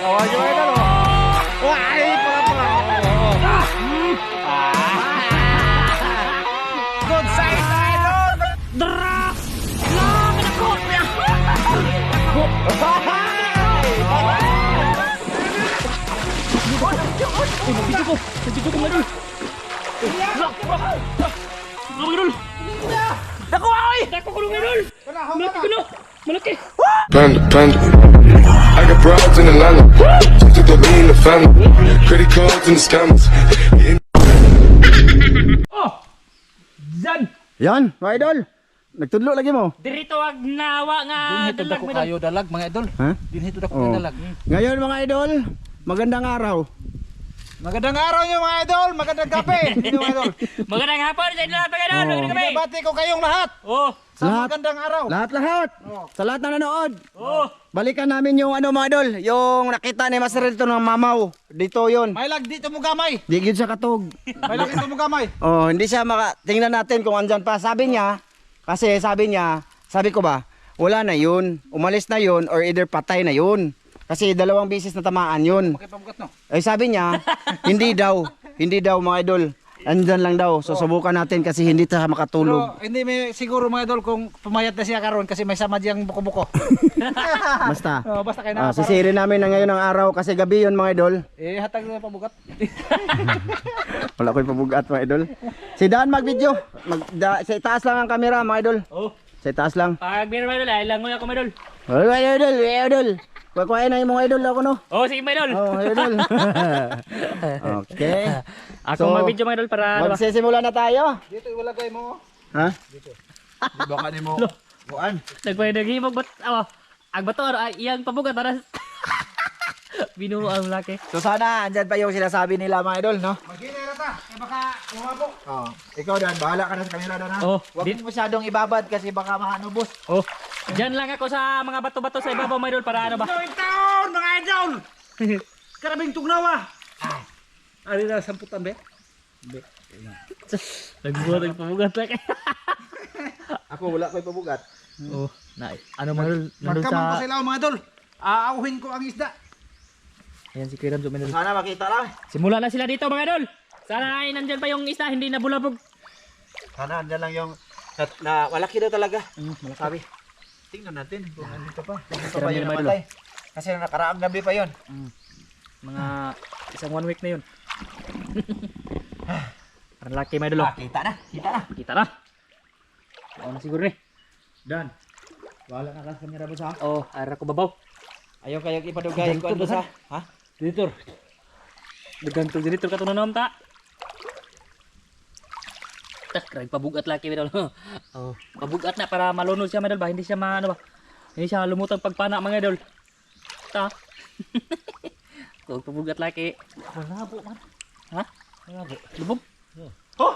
Kawan nyo mga idol. Wah, good size na idol. Drak! Lang! Pinakot niya! Nandito ko! Nandito ko mga idol! Mga idol! Dako ay! Dako ko mga idol! Malaki ko na! Malaki! Panda, panda. I got broads in Atlanta. Just took the lean, the family. Credit cards and the scammers. Oh! Zan! Yan, mga idol. Nagtudlo lagi mo. Dirito wag nawa nga Dinhito dalag dako mga idol. kayo dalag mga idol. Ha? Dinhito dako Oh. dalag. Ngayon mga idol, magandang araw. Magandang araw nyo mga idol, magandang gabi nyo mga idol. Magandang hapon sa inyo lahat mga idol! Magandang gabi! Binabati ko kayong lahat Oh! sa Lahat. magandang araw. Lahat. Sa lahat na nanood. Oh! Balikan namin yung ano mga idol, yung nakita ni Master Rito ng mamaw. Dito yon. May lag dito mo gamay. Di gyud siya katog. May lag dito mo gamay. Oh, hindi siya tingnan natin kung andyan pa. Sabi niya, sabi ko ba, wala na yun. Umalis na yun or either patay na yun. Kasi 2 beses na tamaan yun. Pakipabugat no. Ay sabi niya, hindi daw mga idol. Andyan lang daw. So subukan natin kasi hindi siya makatulog. Pero hindi may siguro mga idol kung pumayat na siya karon kasi may sama diyang buko-buko. Basta. Oh, basta kayo na. Sisirin namin na ngayon ang araw kasi gabi yun mga idol. Hatag na pabugat. Wala ko pabugat mga idol. Si Dan mag-video. Sa itaas lang ang camera mga idol. Oh! Sa itaas lang. Pag meron mga idol, ay langoy ako mga idol! Mga idol. Kuya na yung mga idol ako no. Oh! Sige mga idol! Oh, idol. Okay. Ako So, mag-video mga idol para ano ba? Magsisimula na tayo. Dito iwalagay mo. Ha? Baka ni mo. Buan. Nagpwede naging magbat... ang bato ay iyang pabugat para... Binuo ang laki. So sana andyan pa yung sinasabi nila mga idol no. Maghinay na ta. Kaya baka lumabo. Oh, ikaw Dan, bahala ka na sa camera Dan ha. Oh, Huwag di- mo masyadong ibabad kasi baka makanubos. Oh! Diyan lang ako sa mga bato-bato sa ibabaw mga idol para ano ba? Taon mga idol. Karabing tugnawa. Ari na samputan be. Nagbuhat ang pabugat laki. Ako wala ko ipabugat. Oh! Ano mga idol? Nandun Magkamang pa sa... sila mga idol. Aauhin ko ang isda. Ayan si Kuya Ramzo mga idol. Sana makita lang. Simula na sila dito mga idol! Sana ay nandyan pa yung isda, hindi na bulabog. Sana andyan lang yung na malaki daw talaga. Sabi. Tingnan natin kung andito pa. Andito pa Ramil, yun mga idol. namatay. Kasi nakaraang gabi pa yun. Mga isang 1 week na yun. Parang laki mga idol. Kita na. Kita na. Oo na siguro eh. Dan. Wala na ka camera mo sa. Oh, ara ko babaw. Ayaw kayo ipadugay ko ano sa. Ha? Dito. Dagantog dito ka tunanom ta. Tak, krag pabugat laki mga idol. Oh, pabugat na para malunod siya mga idol ba, hindi siya ano ba. Hindi siya lumutang pagpana mga idol. Ta. Kung pabugat laki. Wala po man. Ha? Wala po. Lubog? Oh!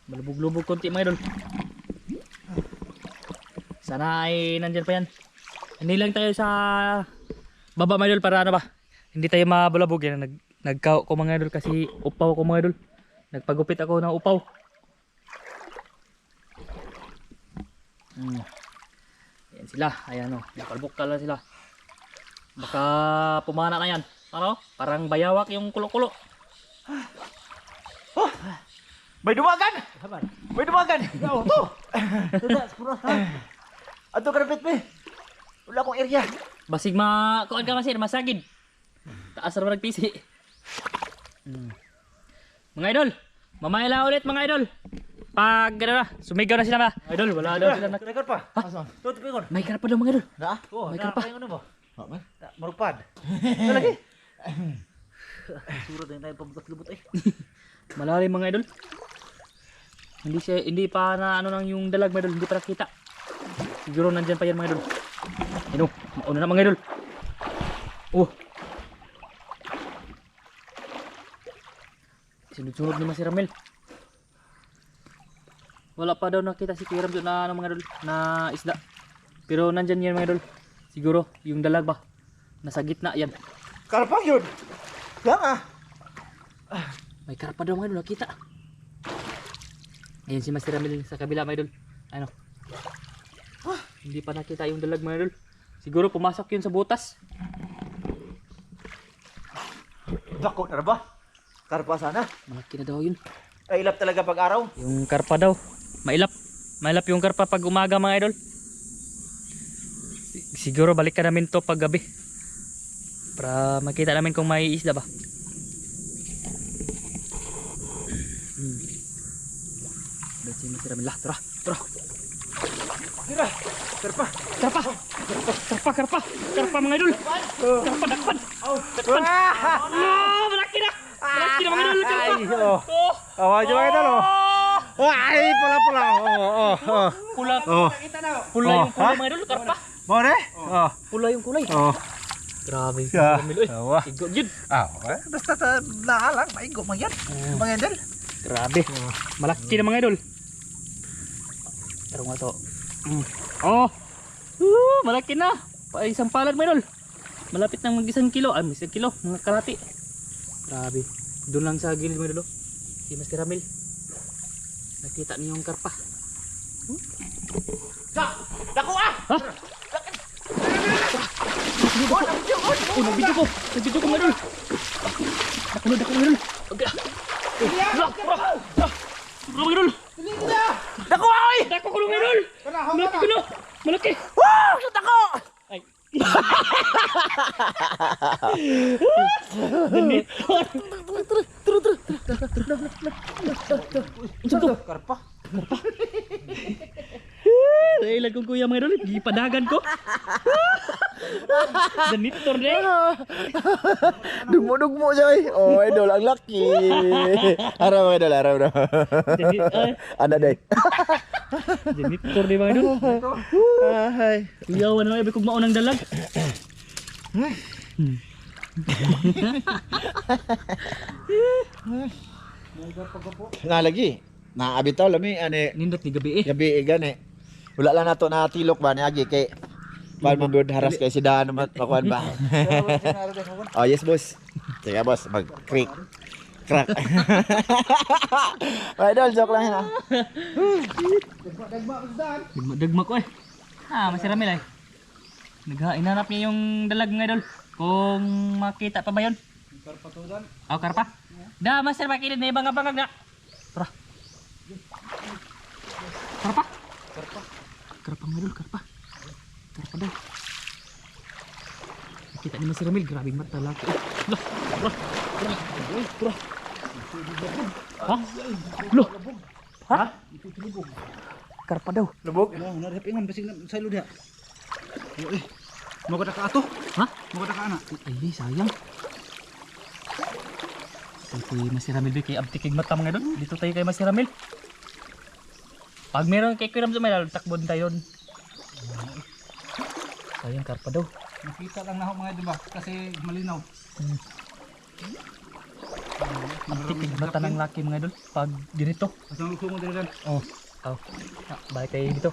Malubog-lubog konti mga idol. Sana ay nandyan pa yan. Hindi lang tayo sa baba mga idol para ano ba. Hindi tayo mabulabog yan. Nagkao ko mga idol kasi upaw ko mga idol. Nagpagupit ako ng upaw. Ayan sila. Ayan o. Nakalbukal na sila. Baka pumana na yan. Ano? Parang bayawak yung kulo-kulo. May dumagan. May dumagan. Oh, to. Ato karapit me. Wala akong area. Basig kuan ka masir, masagid. Taas ra nagpisi. Mga idol, mamaya lang ulit mga idol. Pag gano'n na, sumigaw na sila ba? Idol, wala daw sila na. Record pa. Asan? Tuto record. May karap pa daw mga idol. Na? Oh, May karpa. ano ba? Ha, man. Marupad. Lagi. Surot din tayo pabugat lubot eh. Malalim mga idol. Hindi pa na ano nang yung dalag mga idol, hindi pa nakita. Siguro nandyan pa yan mga idol. Ayun, mauna na mga idol. Oh. Sunod-sunod naman si Ramel. Wala pa daw nakita si Kuya Ramzo na ano mga idol, na isda. Pero nandyan yan mga idol. Siguro yung dalag ba? Nasa gitna yan. Karpa yun. Lang ah. May karpa daw mga idol, nakita. Ayan si Master Ramel sa kabila mga idol. Ano? Hindi pa nakita yung dalag mga idol. Siguro pumasok yun sa butas. Dako na ba? Karpa sana. Malaki na daw yun. Ay ilap talaga pag araw. Yung karpa daw. Mailap. Mailap yung karpa pag umaga mga idol. Siguro balikan namin to pag gabi. Para makita namin kung may isda ba. Berarti masih ramai lah. Tara. Tira. Karpa. Karpa mga idol. Karpa dakpan. Malaki na mga idol. Karpa. Awa aja mga idol. Ay, pula. Pula. Pula yung kulay mga idol. Karpa. Mo re? Pula yung kulay. Grabe. Ya. Awa. Igo yun. Basta naalang, maigo man yan. Mga idol. Grabe. Malaki na mga idol. Tarong nga to. Oh. Malaki na. Isang palad mga idol. Malapit nang mag 1 kilo. 1 kilo. Mga kalati. Grabe. Doon lang sa gilid mga idol. Si Master Ramil. Nakita niyo yung karpa. Dako ah. Ha? Nagbidyo ko mga idol. Dako na mga idol. Okay. Mga idol. Dako ay. Dako ko mga idol. Malaki ko no. Malaki. Wow, sa dako. Ay. Karpa. Ilan kong kuya mga idol. Gipadagan ko. Janitor deh. Dugmo siya eh. Oh, idol, ang laki. Araw idol, araw na. Ana day. Janitor deh mga idol. Ay. Kuyawan na ibig kong maunang dalag. Nga lagi. Naabitaw lami ani Nindot ni gabi eh. gabi gani. Wala lang nato na tilok ba ni agi kay para mabud haras kay si Daan makuan ba. Oh yes boss. Sige boss, mag crack. Idol, joke lang yan ah. Dagma ko eh. Masih ramil eh. Inanap niya yung dalag ng idol. Kung makita pa ba yun? Karpa to dan. Oh, karpa. Da, master makilid na ibang abangag na. Tara. Karpa. Karpa ng idol, karpa. Karpa daw. Kita ni Master Ramil, grabing mata laki. Loh, Ha? Loh. Ha? Karpa daw. Lubog. Oh, naripingan basig sa ilo dia. Mo ka ato. Ha? Mo ka ana. Ay, sayang. Kasi Master Ramil kay abtikig mata mga doon. Dito tayo kay Master Ramil. Pag meron kay Kuya Ramil, may takbon tayo doon. Sayang karpa daw. Nakita lang na ako mga idol ba kasi malinaw. Abtikig mata ng laki mga doon. Pag dinito. Asang luso mo dito. Oh. Balik tayo dito.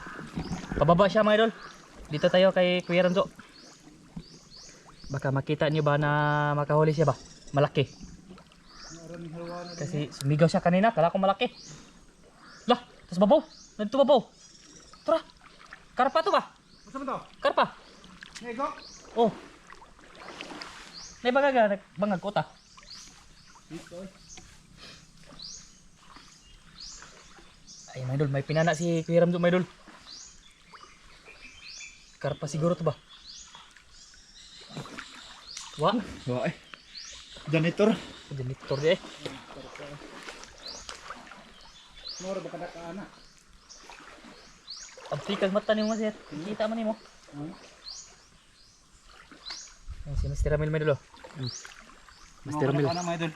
Pababa siya mga idol. Dito tayo kay Kuya Ramzo. Baka makita niyo ba na makahuli siya ba? Malaki. Kasi sumigaw siya kanina, kala ko malaki. Lah, tas babaw. Nandito babaw. Tara. Karpa to ba? Asa man to? Karpa. Nego. Oh. Nay bagaga nagbangag kota. Ay, my idol, may pinana si Kuya Ramzo, my idol. Karpa siguro to ba? Wa? Wa eh. Janitor. Janitor dia eh. Moro ba kada ka ana? Abtikag mata ni mo sir. Kita man nimo. Ay, si Mr. Ramil, my idol. Mr. Ramil. Ana mga idol.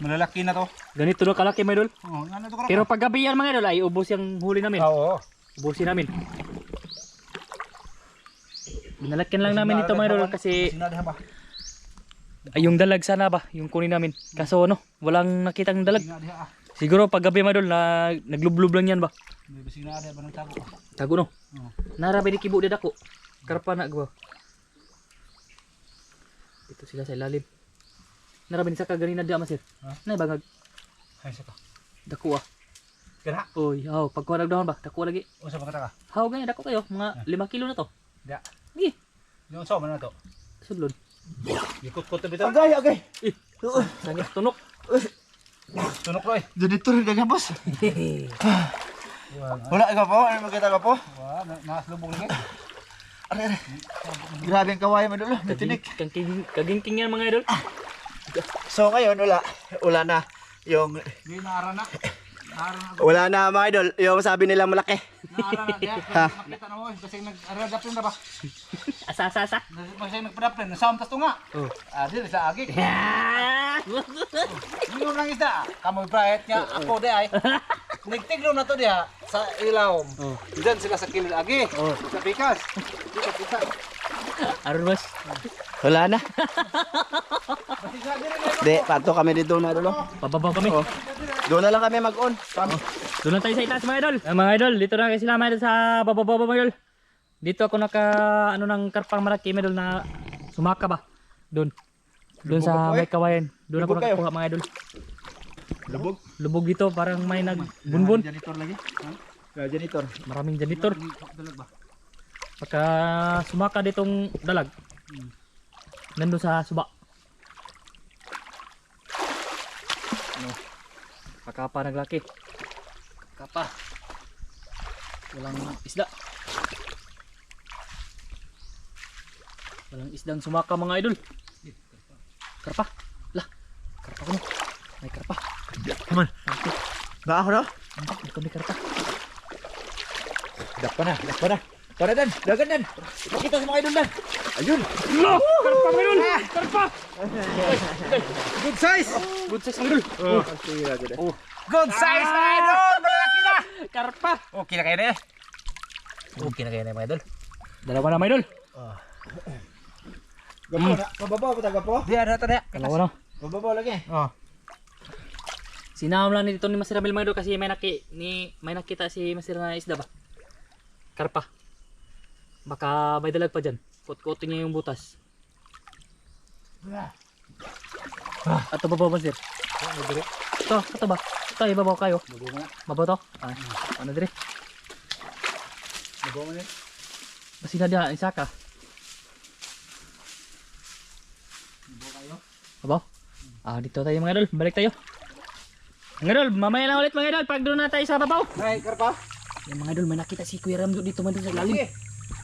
Malalaki na to. Ganito do kalaki, my idol. Oh, ano to ka? Pero pag gabi yan mga idol ay ubos yung huli namin. Oo. Ubusin namin. Binalakyan lang namin ito mga idol kasi Sinada ba? ay, yung dalag sana ba yung kunin namin. Kaso ano, walang nakitang dalag. Sinada ah. Siguro pag gabi mga idol na naglublob lang yan ba. May sinada ba ng tago? Tago no. Oo. Narabi di kibo di dako. Karpa na gwa. Dito sila sa ilalim. Narabi ni sa kaganina di amasir. Ha? Nay bangag Ay sa ka. dako ah. Kana. Oy, haw pagkuha nagdahon ba? Dako lagi. Usa pa ka? Haw ganyan dako kayo, mga 5 kilo na to. Da. Gi, Yung sa man na to. sudlon. Ikot-kot bitaw. Okay. Sangit tunok. Tunok ko eh. Janitor dagan boss. Wala ka po, ano makita ka po? Wah, naslubog lagi. Are. Grabe ang kawayan mo dulo, tinik. Kagingking yan mga idol. So ngayon wala na yung Di naara na. Naara na. wala na mga idol, yung sabi nila malaki. Naara na. Diya, makita na mo eh. Kasi nag-aradapin na ba? Asa. Kasi nagpadapin. Nasaam tas to nga. Di sa agi. Yun lang isda. Kamoy prayet niya. Ako di ay. Nagtiglo na to diha sa ilawom. Diyan sila sa kilid agi. Sa pikas. Di sa pikas. Aron boss. Wala na. Di, pato kami dito na dulo. Pababaw kami. Doon na lang kami mag-on. Doon lang tayo sa itaas mga idol. Mga idol, dito na kayo sila mga idol sa bababaw mga idol. Dito ako ng karpang malaki mga idol na sumaka ba. Doon. Doon sa may kawayan. Doon ako Lubog kayo? nakakuha mga idol. Lubog. Lubog dito parang may nagbunbun. Janitor lagi. Ha? Janitor. Maraming janitor. Pagka sumaka ditong dalag. Nandun sa suba. Kakapa naglaki. Kakapa. Walang isda. Walang isdang sumaka mga idol. Karpa. Lah. Karpa ko mo. May karpa. Kaman. Ba ako no? Ito may karpa. Dakpa na. Tara dan, dagan dan. Makita sa mga idol dan. Ayun. Lah! Karpa mga idol! Karpa! Good size. Good size mga idol. Good size na idol. Malaki na. Karpa! Okay na kayo na eh. Okay na kayo na mga idol. Dalawa na mga idol. Gapo na. Pababaw pa taga po. Di ada tadi. Dalawa na. Pababaw lagi. Sinaham lang nito ni Master Ramil mga idol kasi may nakita si Master na isda ba? Karpa. Baka may dalag pa dyan. Kot-kotin niya yung butas. Ato ba Master? Ito ba? Ito, ibabaw kayo. Babaw to? Ano dire? Basi na diya, isa ka. Babaw? Dito tayo mga idol. Balik tayo. Mga idol, mamaya lang ulit mga idol. Pag doon na tayo sa babaw. Ay, karpa. Yung mga idol, may nakita si Kuya Ramdo dito mga idol sa lalim.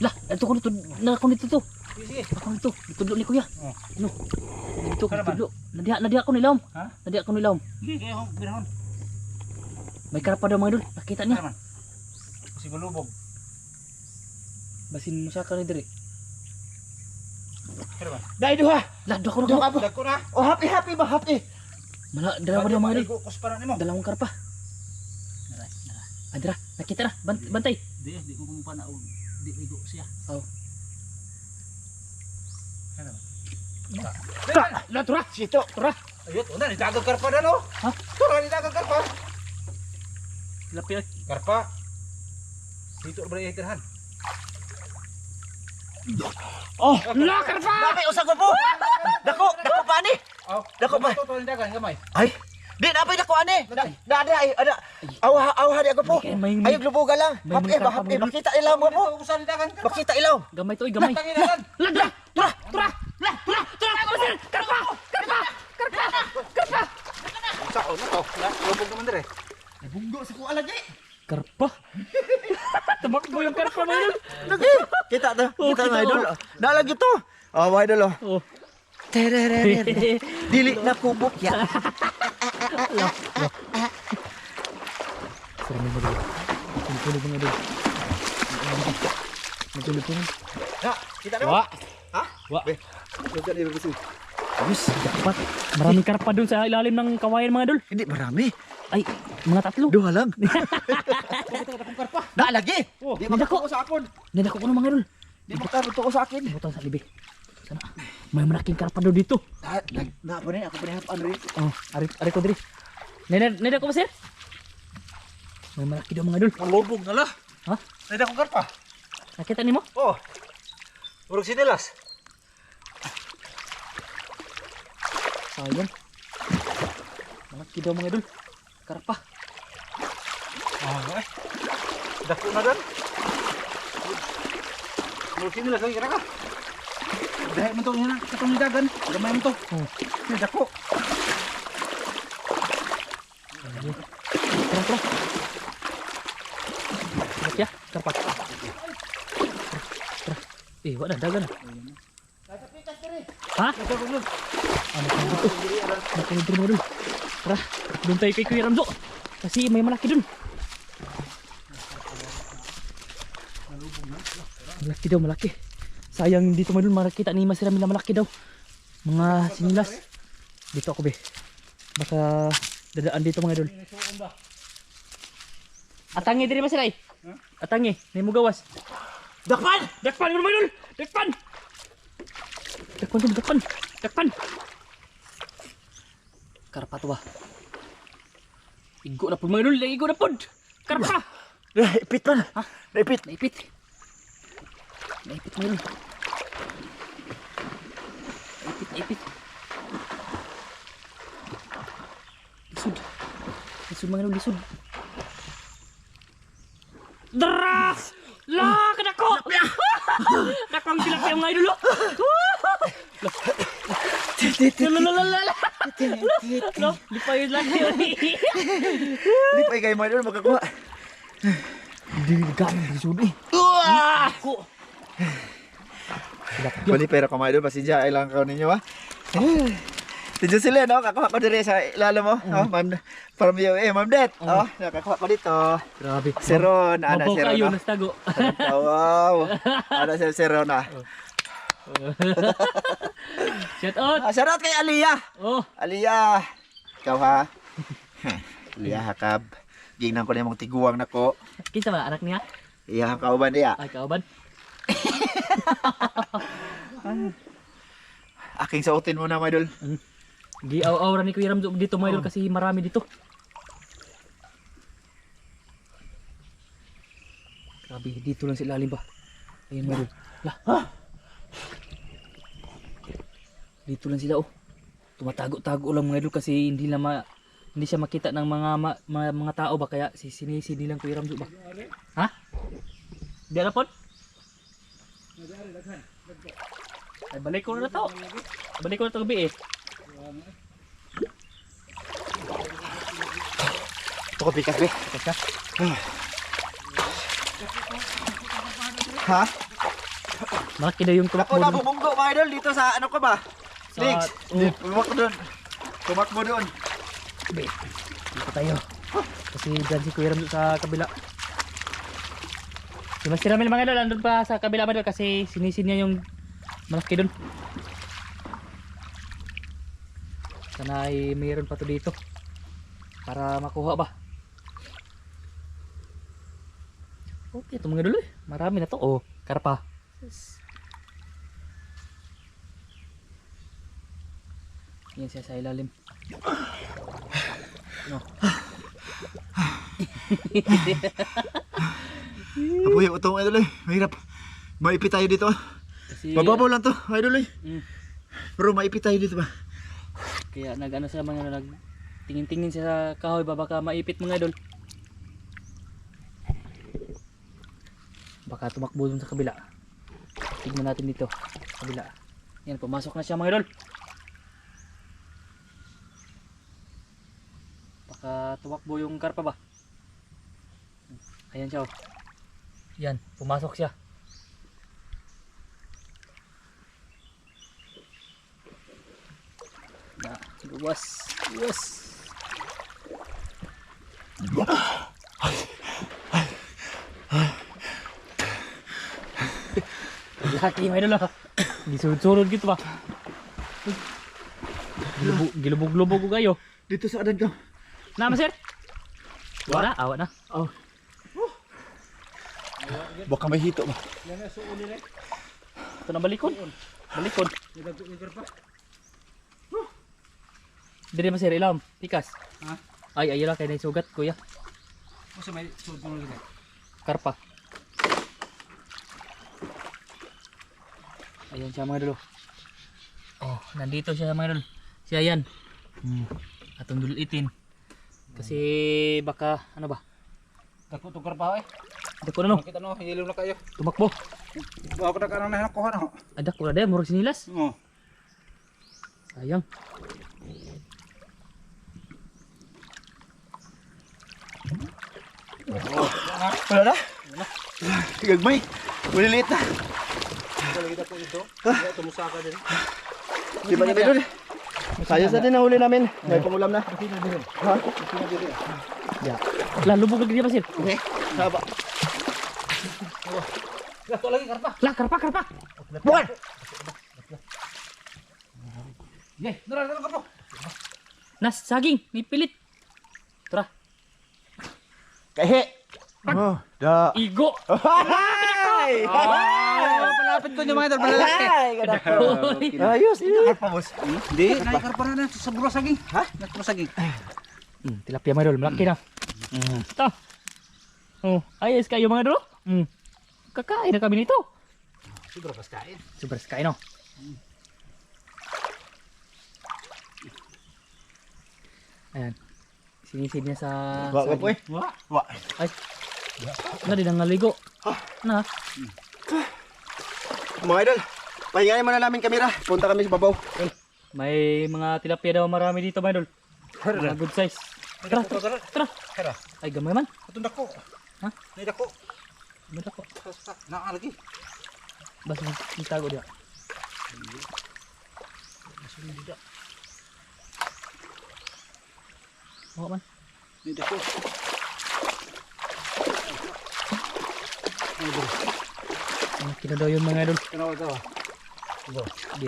Lah, ito ko dito to. Sige. Ako dito, dito ni Kuya. Ano? Dito, Karaman? dito. Nadiha ko nilawom. Ha? Nadiha ko nilawom. Sige, kayo binahon. May karapa daw mga idol. Nakita niya. Karaman. Kasi balubog. Basin mo siya ka rin diri. Karaman. Dai duha. Lah, doon ako Duha na. ka po. Dako na. Oh, happy ba happy? Dalawa daw mga idol. Kus para nimo. Dalawang karpa. Adra, nakita na. Bantay. Di ko kumpa na di ligo siya. Oh. Lah turah situ. Turah. Ayun, una ni dagag karpa na no. Ha? Tura ni dagag karpa. Lapi ay. Karpa. Dito ba itirhan? Oh, Lah, karpa! dami usag ko po. Dako pa ni. Oh, Dako ba? Ito ni dagan gamay. Ay. Di napay dako ani. Ada ay ada. Aw hadi ako po. May- Ayog lubuga lang. may Happy ba karpa happy. mo. Makita ilaw mo po. Usan ni dagan karpa. Makita ilaw. Gamay to, gamay. Tangin na lan. Lah, Tura! Karpa! Sa ono to. Lubog naman dire. Bunggo sa kuha lagi. Karpa? Tumakbo yung karpa mga idol. Lagi. Kita to. Kita kita, na idol. Na lagi to. Oh, mga idol oh. Oh. Tererere. Dili na kubok ya. Sarami mo dito. Tulog mga idol. Nagtulog po. Ha, kita na. Wa! Ha? Wa! Lugan iba gusto. Ayos, dapat. Maraming karpa dun sa ilalim ng kawayan mga idol. Hindi marami. Ay, mga tatlo. Duha lang. Na lagi. Di nandako. makatuo sa akon. Nandako ko ng mga idol. Di makatuo sa akin. Butang sa libi. Sana. May malaking karpa daw dito. Na pa rin ako pinahapan rin. Oh, ari ko diri. Nenda ko ba sir? May malaki daw mga idol. Lubog na la. Ha? Nay dako karpa. Nakita nimo? Oh. Urog sinilas. Sayang. Malaki daw mga idol. Karpa. Oh, dako na dan. Urog sinilas lagi ka. Dahil man to niya, katong dagan. Gamay man to. Oh. Ni dako. Tara. Tara ya, karpa. Tara. Wala dagan. Ha? Ano dito? Nakalibre mo dun. Tara, doon tayo kay Kuya Ramzo. Kasi may malaki dun. Malaki daw, malaki. Sayang dito man dun, makakita ni Masirami na malaki daw. Mga sinilas. Dito ako be. Baka dadaan dito mga idol. Atangi diri Masiray. Atangi, may mugawas. Dakpan! Dakpan mga idol! Dakpan! Dakpan! Karpa to ba? Igo na po mga idol, igo na po! Karpa! Naipit man. Ha? Naipit. Naipit mga idol. Naipit. Lisod mga idol, lisod. Dara! La! Kadako! Dakong tilapia mga idol. Lo, lipay lang yun. Lipay kayo mga idol, makakuha. Hindi gamit lisod eh. Ako! Bali pero mga idol, pasensya ay lang kayo ninyo ha. Dito sila no, kakuha ko dire sa ilalim mo. Oh, ma'am from UAE, Ma'am Det. Oh, nakakuha ko dito. Grabe. Si Ron, ana Mabaw si Ron. kayo, no? nastago. Wow. Ana si Ron na. Shout out! Shout out kay Aliyah. Oh, Aliyah. Ikaw ha. Aliyah hakab. Gingnan ko na mong tiguang nako. kinsa ba anak niya? Iya ka uban dia. Ay, kauban. Aking sautin mo na mga idol. Giaw-awra ni Kuya Ramzo dito mga idol kasi marami dito. Grabe, dito lang sila lalim ba. Ayun mga idol. Lah. Dito lang sila oh. Tumatago-tago lang mga idol kasi hindi siya makita ng mga tao ba kaya sinisi nilang Kuya Ramzo ba. Ha? Di na po? Ay, balik ko na to. Balik ko na to gabi eh. Ito ko pikas be. Tapos ka? Ha? Malaki daw yung Ako tumakbo na dun. bumunggo mga idol dito sa ano ka ba? Sa- Links. oh. Tumakbo doon. Tumakbo doon. Be, dito tayo. Kasi dyan si Kuya Ramzo sa kabila. Si Master Ramil mga idol, andun pa sa kabila mga idol kasi sinisin niya yung malaki dun. Sana ay mayroon pa to dito. Para makuha ba. Okay, ito mga idol eh. Marami na to. Oh, karpa. Yan siya sa ilalim. No. Apoy, ito mga idol eh. Mahirap. Maipit tayo dito. Kasi, Mababaw lang to mga idol eh. Mm, Pero maipit tayo dito ba? kaya nag-ano siya mga nag tingin-tingin siya sa kahoy ba baka maipit mga idol. Baka tumakbo dun sa kabila. Tignan natin dito. Kabila. Yan, pumasok na siya mga idol. Baka tumakbo yung karpa ba? Ayan siya oh. Yan, pumasok siya. Na, luwas. Laki may dala. Gisurod-surod gitu ba? Gilubog-lubog ko kayo. Dito sa adan ka. Nama sir? Wala, awak na. Oh. Baka may hito ba? Ito na balikon. Balikon. Dili ba sir ilam? Pikas. Ha? Ay, ayun lang kay naisugat kuya. Masa may sud mo lagi. Karpa. Ayan siya mga dulo. Oh, nandito siya mga dulo. Siya yan. Atong dulitin. Kasi baka ano ba? Dako tong karpa eh. Dako na no. Makita no, hilom na kayo. Tumakbo. Wa ko na kanang nakuha no. Adak ko na dahil murag sinilas. Oh. Sayang. Wala na? Gagmay. Maliliit na. Kalagita ko ito. Kaya tumusaka din. Di ba namin doon? Sayos na din ang huli namin. May pangulam na. Ha? Ya. Lah lubog lagi dia pasir. Okay. Saba. Ito lagi karpa. Lah karpa. Bukan! Ye, nara karpa. Nas saging, may pilit. Tara. Kahe. Oh, da. Igo. Hay! Palapit ko niyo mga idol, malalaki. Ayos, ito karpa boss. Hindi, naikarpa na sa buras saging. Ha? Naikarpa saging. Tilapia mga idol, malaki na. Ito. Oh, ayos kayo mga idol. Kakain na kami nito. Siguro pas kain. Super sky no. Ayan. Sinisid niya sa Wa ka po eh. Wa. Ay. Na din ang naligo. Na. Mga idol, pahingayin muna namin kamera. Punta kami sa babaw. May mga tilapia daw marami dito mga idol. Mga good size. Tara. Hera. Ay gamay man. Atong dako. Ha? May dako. Basta ko. Naa lagi. Basta itago dia. Oh man. May dako. Ang kinadaw yung mga idol. Kanawa daw. Di.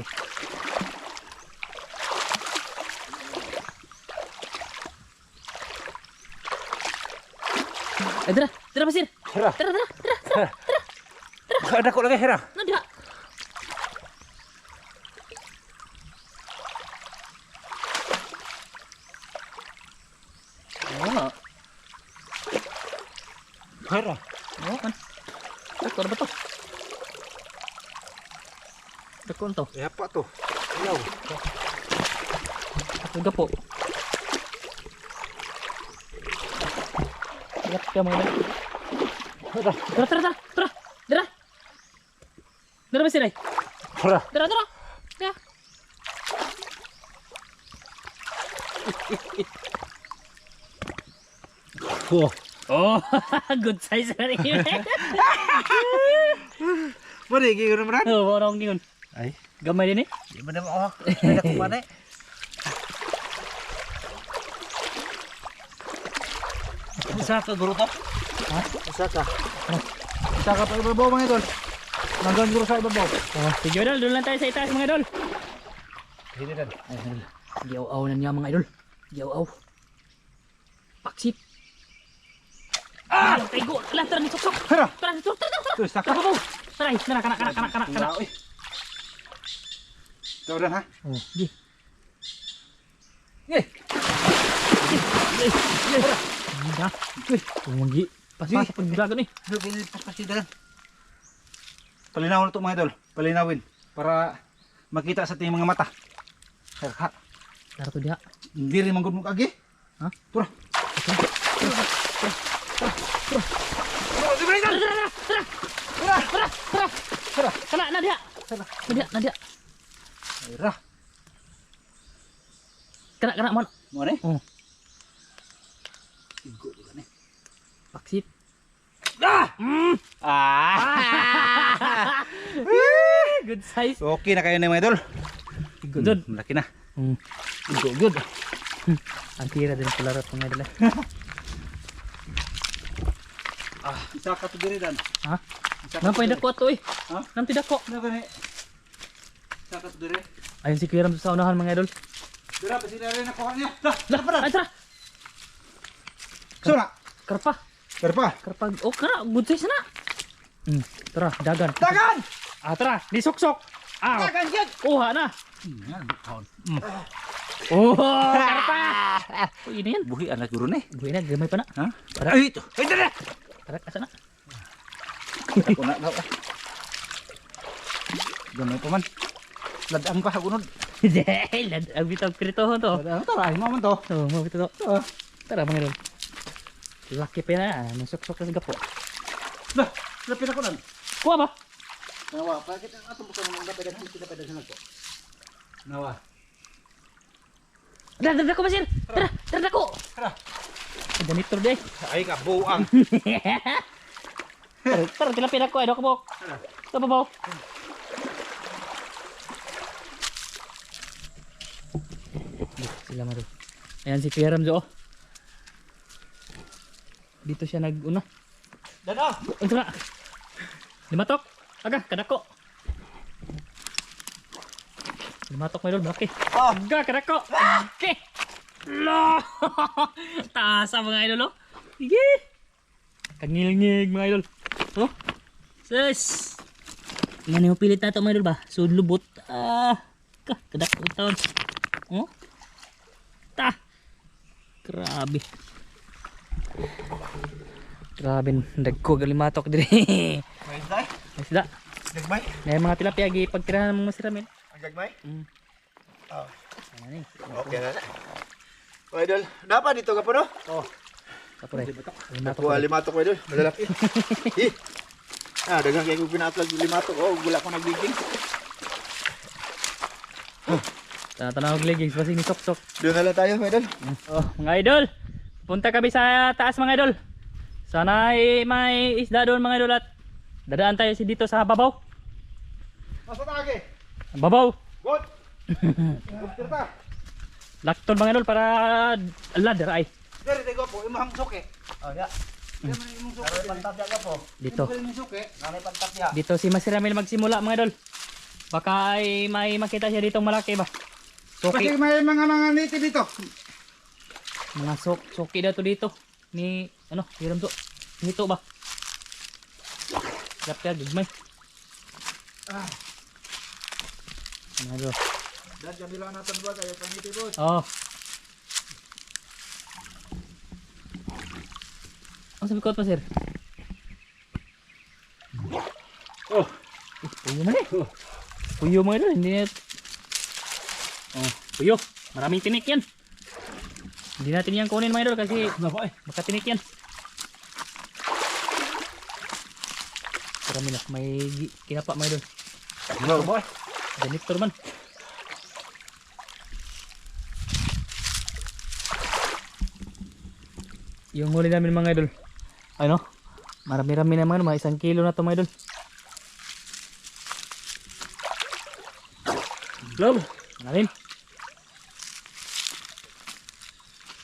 Tara pasir. Hera. Tara. Ada dako lagi hera. Na dia. Oh, Hera. oh kan. Dako na ba to? Dako na to. Ya apa tuh? Ayaw. Ang gapo. Lihat ka mga idol. Tara. Dara ba sila? Hera. Dara. Ya. Oh. Oh, good size na rin yun. Mari gigi naman. Oh, warong ningon. Ay. Gamay din eh. Di ba naman ako? May dako pa na eh. Isa ka guru to? Ha? Isa ka. Isa ka pa ibabaw mga idol. Nandun guru sa ibabaw. Oh, sige idol, doon lang tayo sa itaas mga idol. Hindi dan. Giyaw-aw na niya mga idol. Giyaw-aw. Paksit. Ah! Taigo! Lah, tara ni sok. Hera. Tara, sok. Tuh, isa ka. Kapabaw. Tara, kana. Uy. Ito dan ha? Oh, di. Eh. Hindi. Tumanggi. Pas-pas sa pagbilagan eh. Pas-pasidan. Palinawin ito mga idol. Palinawin. Para makita sa ating mga mata. Hera. Tara to diha. Hindi rin manggod mo kagi. Ha? Tura. Tara. Kana na diha. Na dia. Hera. Kana mon. Mo ni? Oh, Igo juga nih. paksit. Good size. Oke na kayo na mga idol. Good. Malaki na. Good. Ang tira din pala rat mga idol. Isa ka to diri dan. Ha? Nampay dako ato eh. Ha? Nampi dako. Na gani. Isa ka to diri. Ayun si Kuya Ram sa unahan mga idol. Dira pa sila rin ako niya. Dah, Ay, tara. Suna. Karpa. Berapa? Karpa. Oh, kana. Good size na. Tara, dagan. Dagan. Tara. Disuksok. Dagan yan. Kuha na. Yan, tahun. Oh, karpa. Oh, ini yan. Buhi anak guru nih. Buhay na, gamay pa na. Hah? Tara. Ay, itu. Ay, dara. Tara, asa na. Ako na daw. Gamay pa man. Ladang pa gunod. Dahil, ang bitang piritohon to. Tara, ay mo man to. Oh, mau bito to. Tara, mga idol. Laki pa na. Nusok-sok na sa gapo. Dah, lapit ako nan. Kuha ba? Nawa, bakit ang atong bukan mga dapat kita pada sana ko. Nawa. Tara, tara ko, Basir. Tara, tara ko. Tara. Janitor deh. Ay ka buang. Parang tilapia ako, ano ka po? Ito ba po? Sila maro. Ayan si Kuya Ramzo. Oh. Dito siya nag-una. Dada. Unsa na? Limatok. Aga, kadako. Limatok may dol, malaki. Aga, kadako. Okay. Lo. Taas ang mga idol, oh. Sige. Kangil-ngig mga idol. Oh. Sis. Yan yung pilit nato mga idol ba? Sudlubot. Kadako taon. Oh. Ta. Grabe. Grabe, dagko galimatok dire. May day. Isda. Nagmay. May mga tilapia gi pagtirahan ng masiramin. Ang gagmay. Oh. Ano ni? Okay na. O idol, dapat dito ka po no? Oh. Kapure. Nakuha limatok ko idol, malalaki. Dagang kayo kong pinatlag limatok. Oh, wala ko nagbiging. Tanaw og leggings basig ni sok-sok. Doon na lang tayo idol. Oh, mga idol. Punta kami sa taas mga idol. Sana ay may isda doon mga idol at dadaan tayo dito sa babaw. Masa tagi? Babaw. Good. Tirta. Lakton mga idol para ladder ay. Dari tego po, imong suke. Oh, ya. Imong suke pantat ya po. Dito. Imong suke, nanay pantat ya. Dito si Masiramil magsimula mga idol. Baka ay may makita siya ditong malaki ba. Kasi Soki. may mga niti dito. Mga soki daw to dito. Ni ano, hiram to. Nito ba? Lapya gagmay. Mga idol. Dan nila natin buat ayo paniti po. Oh. Ang sabi ko pa sir. Oh, Puyo man eh. Puyo mga idol, hindi na. Oh, puyo. Maraming tinik yan. Hindi natin yan kunin mga idol kasi baka tinik yan. Marami na. May kinapa mga idol. no boy. Janitor man. Yung huli namin mga idol. Ano? Marami-rami na mga 1 kilo na to mga idol. Love. Maraming.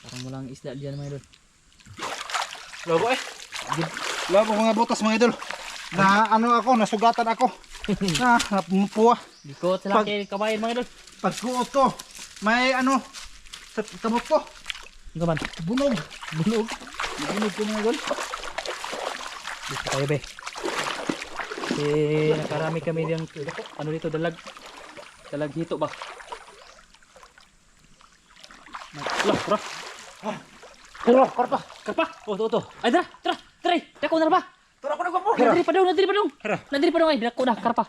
Parang walang isda diyan mga idol. Lobo eh. Lobo mga butas mga idol. Na ano ako, nasugatan ako. Napuwa. Dikot sa laki kabayan mga idol. Pagkuot ko, may ano, sa kamot ko. Ano man? Bunog. Bunog. Bunog ko mga idol. Dito tayo be. Kasi nakarami kami ng ano dito dalag. Dalag hito ba? Tara. Karpa. Oh, to. Ay, tara. Dako na ba? Tara ko nagwapo. Nadiri pa daw. Nadiri pa daw ay dako na karpa.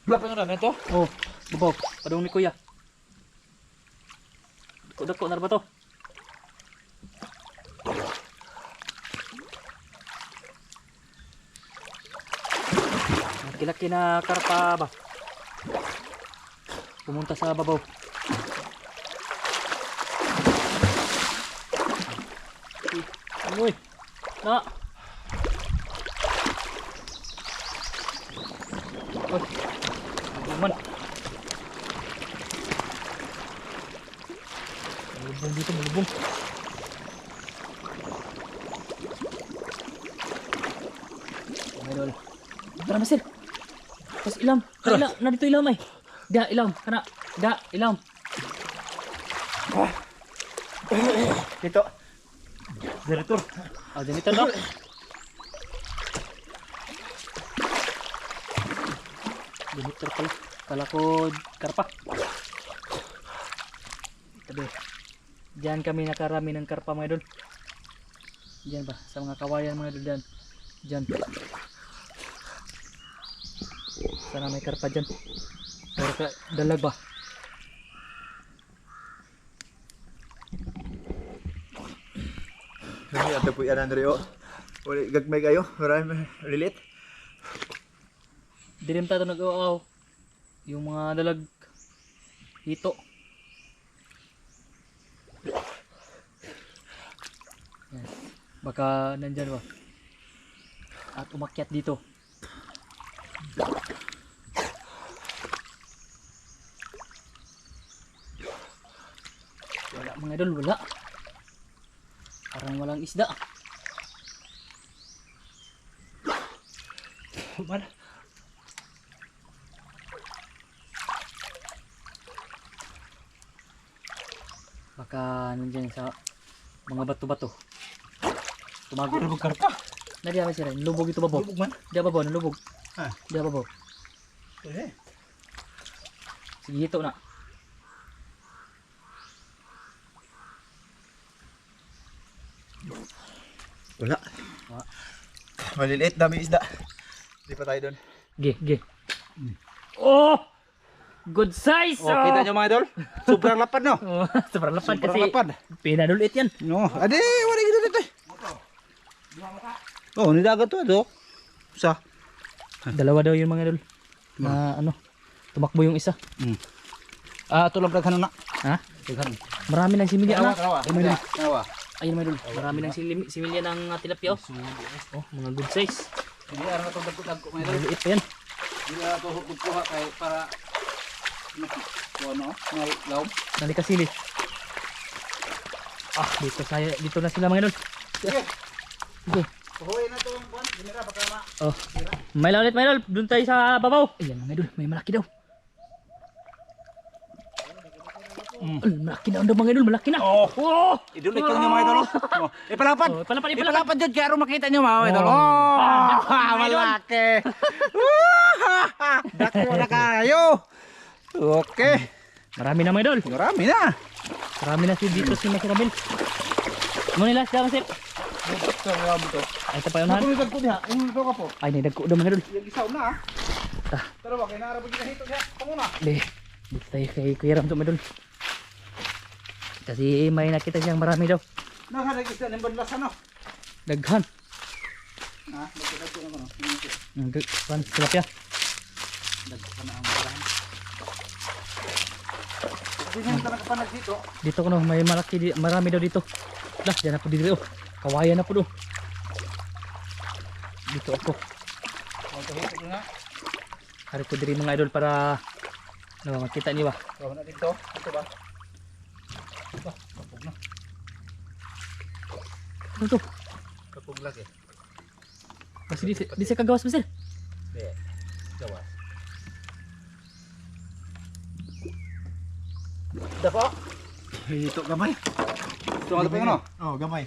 Black na ito. Oh, babaw. Padung ni kuya. Dako na ba to? Laki-laki na karpa ba? Pumunta sa babaw. Ano eh? Na! Uy! Naman! Malubong dito, malubong. Idol. Tara masir. Pas ilam. Ilam. Na dito ilam ay. Da ilam. Kana. Da ilam. Dito. Janitor. Janitor daw. Janitor pala. Kala ko karpa. Tabi. Diyan kami nakarami ng karpa mga idol. Diyan ba? Sa mga kawayan mga idol diyan. Diyan. Sana may karpa dyan. Pero dalag ba? Ato po yan Andreo. Wala gagmay kayo. Marami relate. Dilim tayo nag-uaw. Yung mga dalag hito. Baka nandyan ba? At umakyat dito. Wala mga idol, wala. Parang walang isda. Wala. Baka nandyan sa mga bato-bato. Tumago. Lubog karpa. Nadi apa sih? Lubog itu babaw. Lubog man. Dia babaw, nalubog. Ha. Dia babaw. Eh. Sige hito na. Wala. Wala. Maliliit, dami isda. Hindi pa tayo doon. Ge. Oh! Good size! Oh, kita nyo mga idol? Sobrang lapad no? Oh, sobrang lapad Sobrang kasi lapad. pinadulit yan. No, ade, wala gito dito. Oh, nidagat to ito. Sa. Dalawa daw yung mga idol. Na ano, tumakbo yung isa. Ah, ito lang daghan na. Ha? Daghan. Marami ng similya na. Tawa. Ayun mga idol, marami ng similya ng tilapia. Oh, mga good size. Hindi ara na to dagko mga idol. Maliit pa yan. Hindi na to kuha kay para ano, laom. Nalikasili. Ah, dito na sila mga idol. Sige. Sige. Kuhuin na to ang buwan. Ginira baka ma. Oh. May laulit mga idol, doon tayo sa babaw. Ayan mga idol, may malaki daw. Ay, malaki na daw mga idol, malaki na. Oh. Oh! Idol ikaw nyo mga idol. Oh. Ipalapad. Oh, ipalapad. Ipalapad dyan kaya makita nyo mga idol. Oh. Oh, malaki. Dako na kayo. Okay. Marami na mga idol. Marami na. Marami na dito si Mas Ramil. Ano nila siya Mas? Ay, ito pa yun han. Kung nagko diha, ito ka po. Ay, nagdagko daw mga idol. Yung isaw na. Pero wag kay narabo kita hito diha. Pamuna. Dito tayo kay Kuya Ram to mga idol. Kasi may nakita siyang marami daw. Nakalag isa ng banlasan no. Daghan. Ha, dagko na ano. Nagpan tilapia. Dagko na ang bahan. Dinhan ka nakapanag dito. Dito ko no, may malaki marami daw dito. Lah, diyan ako dito. Kawayan na po do. Dito ako. Ito na. Hari ko diri mga idol para makita niyo ba. So na dito. Ito ba? Ito, kapog na. Ano to? Kapog lagi. Kasi di sa kagawas Mas. Be. Gawas. Dako. Ito gamay. Ito ano pa yun no? Oh, gamay.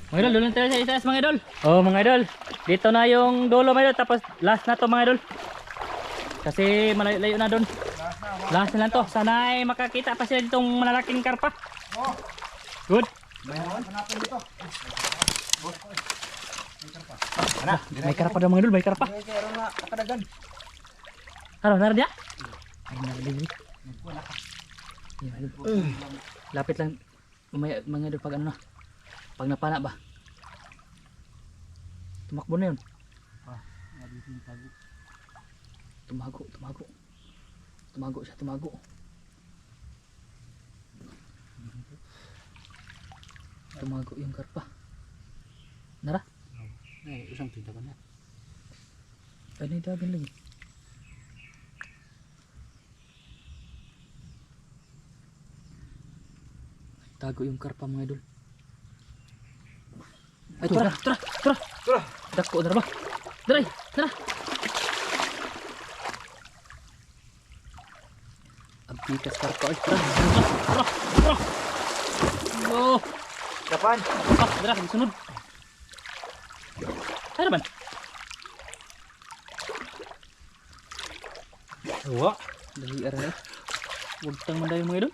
Mga idol, doon tayo sa itaas mga idol. Oh mga idol, dito na yung dulo mga idol. Tapos last na to mga idol. Kasi malayo na doon. Last na lang to. Sana ay makakita pa sila ditong malalaking karpa. Oh, Good. hanapin dito. May karpa daw mga idol, may karpa. Okay, kaya na nakadagan. Ano, naran dia? Ay, naran dia. Yan, idol. Lapit lang. Mga idol pag ano na. Pag napana ba? Tumakbo na yun. Tumago. Tumago siya, tumago. Tumago yung karpa. Nara? Eh, isang tinta ka na. Ay, naidagan lagi. Tago yung karpa mga idol. Ay, tara. Tara. Dako, tara ba? Tara. Abdikas karpa. Ay, tara. Oh. Kapan? Tara, sunod. Tara man. Wa. Dali aray. Huwag tang mandayo mga idol.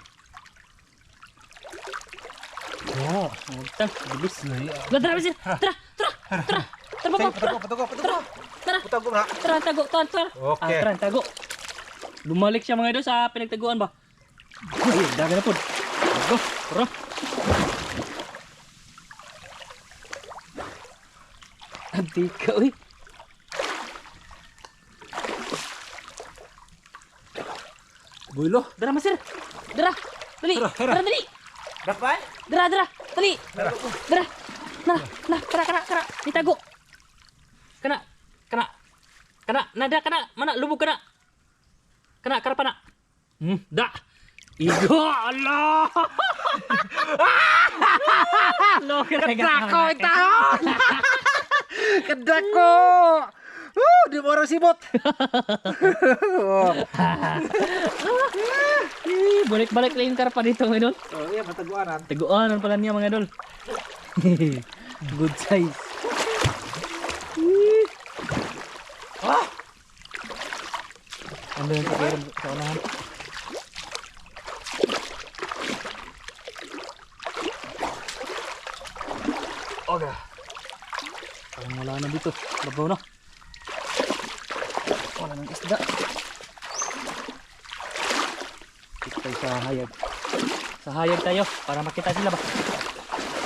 Oh, Huwag tang. Bilis. lari. Tara, sir. Tara. Tara ba? Patago. Tara. Patago na. Tara, tago. Okay. Tara, tago. Lumalik siya mga idol sa pinagtaguan ba? Ay, dagan na po. Go. Tara. Anti ka, uy. Bulo. Dara, masir. Dara. Dali. Tara. Dali. Kapan? Dara. Dali. Dara. Na, kana. Itago. Kana. Nada kana. Mana lubog kana. Kana pa na. Da. Igo, Allah. Kadako itaon! Kadako! Di mo orang sibot. Balik-balik lang yung karpa dito mga idol. Oh, iya mataguanan. Taguanan pala niya mga idol. Good size. Ano yung sa unahan? Okay. Parang wala na dito. Labaw na. Wala nang isda. Dito tayo sa hayag. Sa hayag tayo para makita sila ba.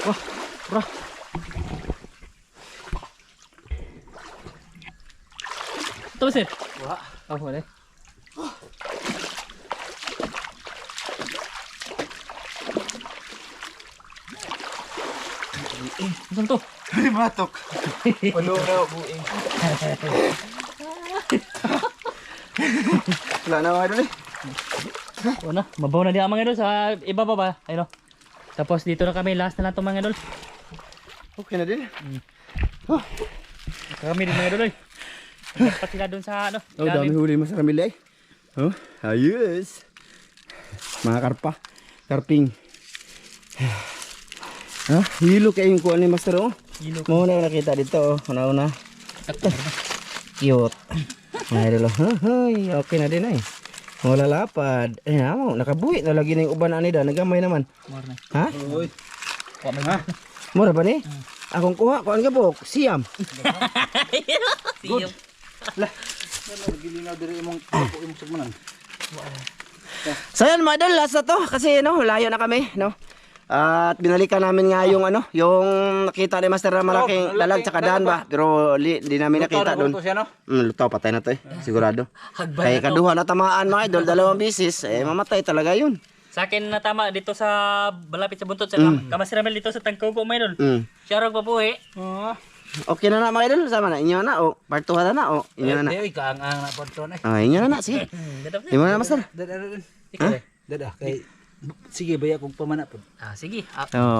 Wah, bro. Ito ba sir? Wala. Oh, wala. Saan to? Ay, matok. Puno na buing. Wala na mga idol eh. Wala, mabaw na di ang mga idol sa iba pa ba? Ayun o. Tapos dito na kami, last na lang itong mga idol. Okay na din. Kami din mga idol eh. Nagpat sila dun sa ano. Oh, dami huli mo sa kamila eh. Oh, ayos. Mga karpa. Karping. Ha? Hilo kayo yung kuha ni Master oh. Hilo. Mo na nakita dito oh. Una-una. Cute. Mga idol oh. Ay, okay na din eh. Wala lapad. Eh, mo nakabuhi na lagi na yung uban ani da. Nagamay naman. Morna. Ha? Uy. Ha? Mura ba ni? Akong kuha. Kuhaan ka po. Siyam. Siyam. Gilinaw diri imong sugmanan. So yan mga idol, last na to kasi no, layo na kami, no. At binalikan namin nga yung ano, yung nakita ni Master na malaking dalag sa daan ba, pero di namin nakita doon. Siya, no? Lutaw, patay na to eh, sigurado. Hagbay Kaya na to. kaduha na tamaan mga idol, 2 bisis, eh mamatay talaga yun. Sa akin na tama dito sa balapit sa buntot sa Kamasramel dito sa Tangkugo mga idol. Mm. Siya rin papuhi. Okay na na mga idol, sama na, inyo na, o, part 2 na na, o, inyo na na. Uy, kaang na ponton eh. Inyo na na, sige. Inyo na na, Master. Ikaw eh. Dada, kay sige baya kog pamana pod. Sige.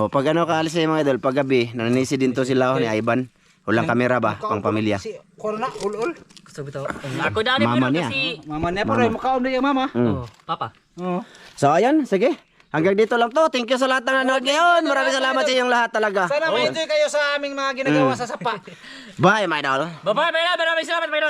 Pag ano kaalis sa mga idol, pag gabi, nananisi din to sila ni Ivan. Walang kamera ba, pang pamilya. Si corona ul. Gusto bitaw. Ako dali Mama pero niya. kasi Mama niya pa rin makaon din yung mama. oh, papa. Oo. So ayan, sige. Hanggang dito lang to. Thank you sa lahat na nanonood ngayon. Maraming salamat sa inyong lahat talaga. Sana ma-enjoy kayo sa aming mga ginagawa sa sapa. Bye, my idol. Bye-bye, Mayrol. Maraming salamat, Mayrol.